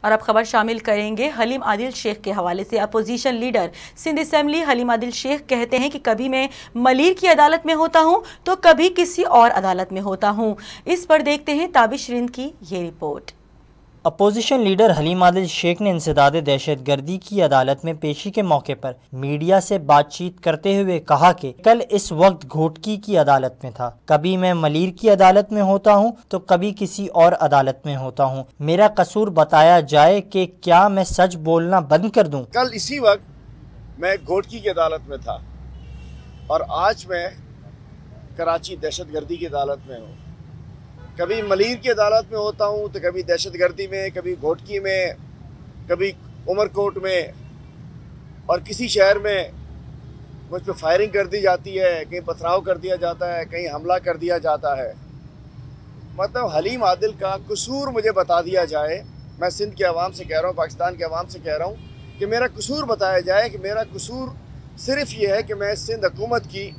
اور اب خبر شامل کریں گے حلیم عادل شیخ کے حوالے سے۔ Opposition leader Sindh assembly Haleem Adil Sheikh کہتے ہیں کہ کبھی میں ملیر کی عدالت میں ہوتا ہوں تو کبھی کسی اور عدالت میں ہوتا ہوں۔ اس پر دیکھتے ہیں تابش رند کی یہ report. Opposition leader Haleem Adil Sheikh نے انسداد دہشت گردی کی عدالت میں پیشی کے موقع پر میڈیا سے بات چیت کرتے ہوئے کہا کہ کل اس وقت گھوٹکی کی عدالت میں تھا، کبھی میں ملیر کی عدالت میں ہوتا ہوں تو کبھی کسی اور عدالت میں ہوتا ہوں، میرا قصور بتایا جائے کہ کیا میں سچ بولنا بند کر دوں؟ کل اسی وقت میں گھوٹکی کی عدالت میں تھا اور آج میں کراچی دہشت گردی کی عدالت میں ہوں۔ کبھی ملیر کی عدالت میں ہوتا ہوں تو کبھی دہشت گردی میں، کبھی گھوٹکی میں، کبھی عمر کوٹ میں، اور کسی شہر میں مجھ پہ فائرنگ کر دی جاتی ہے، کہیں پتھراؤ کر دیا جاتا ہے، کہیں حملہ کر دیا جاتا ہے۔ مطلب حلیم عادل کا قصور مجھے بتا دیا جائے، میں سندھ کے عوام سے کہہ رہا ہوں، پاکستان کے عوام سے کہہ رہا ہوں کہ میرا قصور بتایا جائے کہ میرا قصور صرف یہ ہے کہ میں سندھ حکومت کی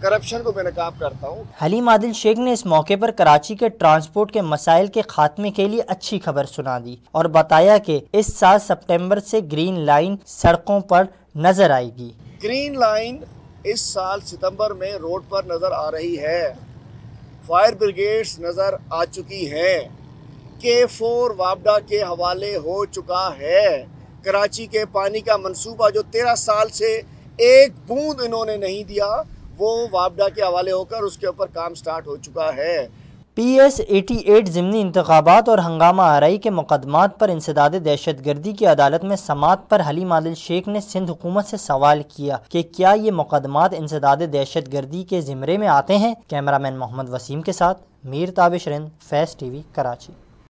کرپشن کو بے نقاب کرتا ہوں۔ حلیم عادل شیخ نے اس موقع پر کراچی کے ٹرانسپورٹ کے مسائل کے خاتمے کے لیے اچھی خبر سنا دی اور بتایا کہ اس سال سپٹمبر سے گرین لائن سڑکوں پر نظر آئے گی۔ گرین لائن اس سال ستمبر میں روڈ پر نظر آ رہی ہے، فائر بریگیڈز نظر آ چکی ہیں، K4 وابڈا کے حوالے ہو چکا ہے۔ کراچی کے پانی کا منصوبہ جو 13 سال سے ایک بوند انہوں نے نہیں دیا، وہ وابڈا کے حوالے ہو کر اس کے اوپر کام سٹارٹ ہو چکا ہے۔ PS 88 ضمنی انتخابات اور ہنگامہ آرائی کے مقدمات پر انسداد دہشت گردی کی عدالت میں سماعت پر حلیم عادل شیخ نے سندھ حکومت سے سوال کیا کہ کیا یہ مقدمات انسداد دہشت گردی کے زمرے میں آتے ہیں؟ کیمرہ مین محمد وسیم کے ساتھ میر تابش رند، فیض ٹی وی، کراچی۔